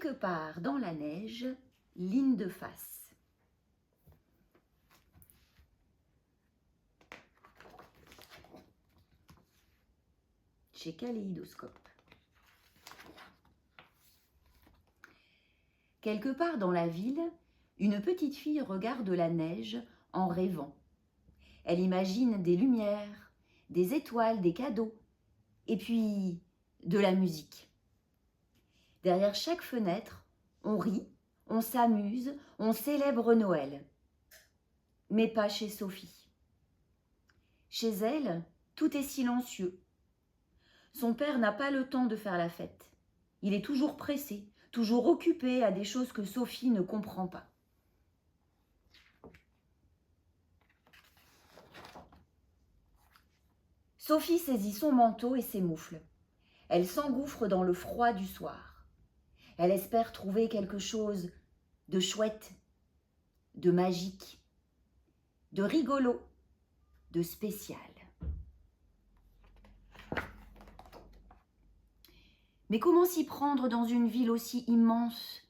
Quelque part dans la neige, ligne de face. Chez Kaléidoscope. Quelque part dans la ville, une petite fille regarde la neige en rêvant. Elle imagine des lumières, des étoiles, des cadeaux, et puis de la musique. Derrière chaque fenêtre, on rit, on s'amuse, on célèbre Noël. Mais pas chez Sophie. Chez elle, tout est silencieux. Son père n'a pas le temps de faire la fête. Il est toujours pressé, toujours occupé à des choses que Sophie ne comprend pas. Sophie saisit son manteau et ses moufles. Elle s'engouffre dans le froid du soir. Elle espère trouver quelque chose de chouette, de magique, de rigolo, de spécial. Mais comment s'y prendre dans une ville aussi immense,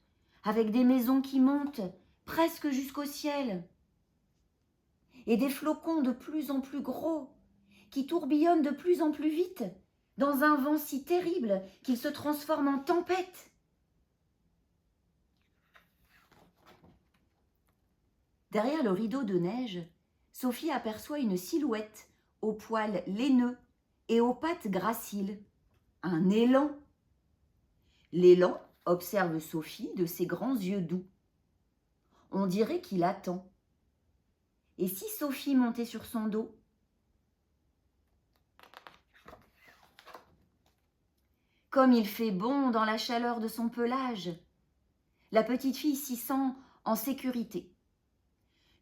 avec des maisons qui montent presque jusqu'au ciel, et des flocons de plus en plus gros, qui tourbillonnent de plus en plus vite, dans un vent si terrible qu'il se transforme en tempête? Derrière le rideau de neige, Sophie aperçoit une silhouette aux poils laineux et aux pattes graciles, un élan. L'élan observe Sophie de ses grands yeux doux. On dirait qu'il attend. Et si Sophie montait sur son dos? Comme il fait bon dans la chaleur de son pelage, la petite fille s'y sent en sécurité.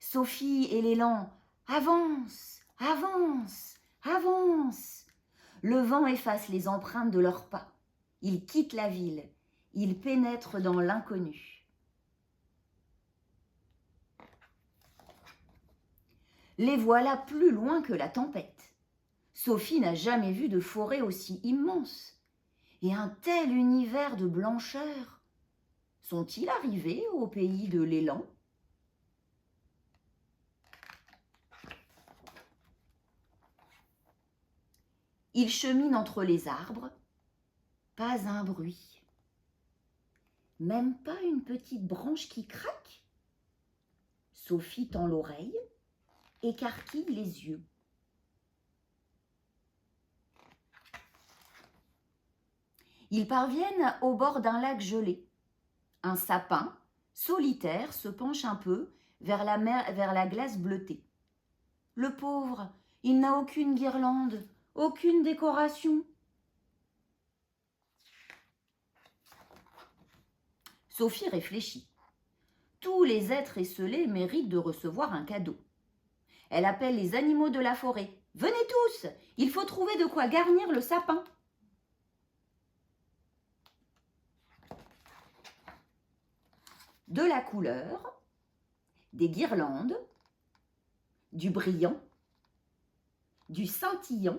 Sophie et l'élan avancent, avancent, avancent. Le vent efface les empreintes de leurs pas. Ils quittent la ville, ils pénètrent dans l'inconnu. Les voilà plus loin que la tempête. Sophie n'a jamais vu de forêt aussi immense. Et un tel univers de blancheur. Sont-ils arrivés au pays de l'élan? Ils cheminent entre les arbres. Pas un bruit. Même pas une petite branche qui craque. Sophie tend l'oreille, écarquille les yeux. Ils parviennent au bord d'un lac gelé. Un sapin, solitaire, se penche un peu vers la glace bleutée. Le pauvre, il n'a aucune guirlande, aucune décoration. Sophie réfléchit. Tous les êtres esseulés méritent de recevoir un cadeau. Elle appelle les animaux de la forêt. « Venez tous, il faut trouver de quoi garnir le sapin. » De la couleur, des guirlandes, du brillant, du scintillant.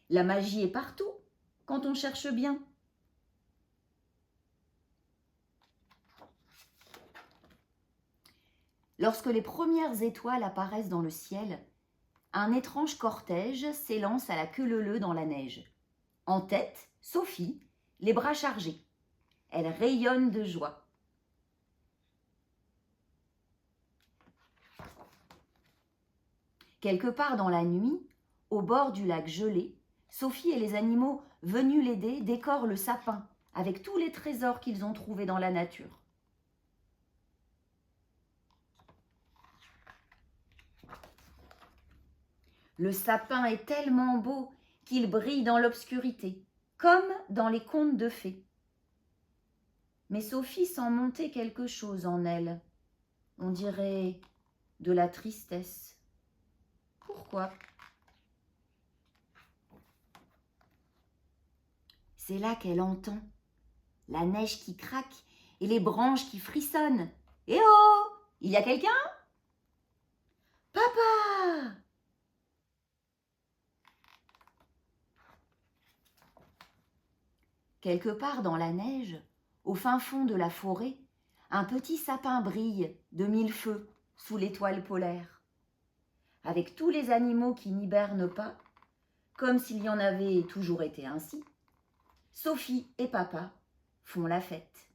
La magie est partout quand on cherche bien. Lorsque les premières étoiles apparaissent dans le ciel, un étrange cortège s'élance à la queue leu-leu dans la neige. En tête, Sophie, les bras chargés. Elle rayonne de joie. Quelque part dans la nuit, au bord du lac gelé, Sophie et les animaux venus l'aider décorent le sapin avec tous les trésors qu'ils ont trouvés dans la nature. Le sapin est tellement beau qu'il brille dans l'obscurité, comme dans les contes de fées. Mais Sophie sent monter quelque chose en elle. On dirait de la tristesse. Pourquoi? C'est là qu'elle entend la neige qui craque et les branches qui frissonnent. « Eh oh! Il y a quelqu'un? Papa !» Quelque part dans la neige, Au fin fond de la forêt, un petit sapin brille de 1000 feux sous l'étoile polaire. Avec tous les animaux qui n'hibernent pas, comme s'il y en avait toujours été ainsi, Sophie et papa font la fête.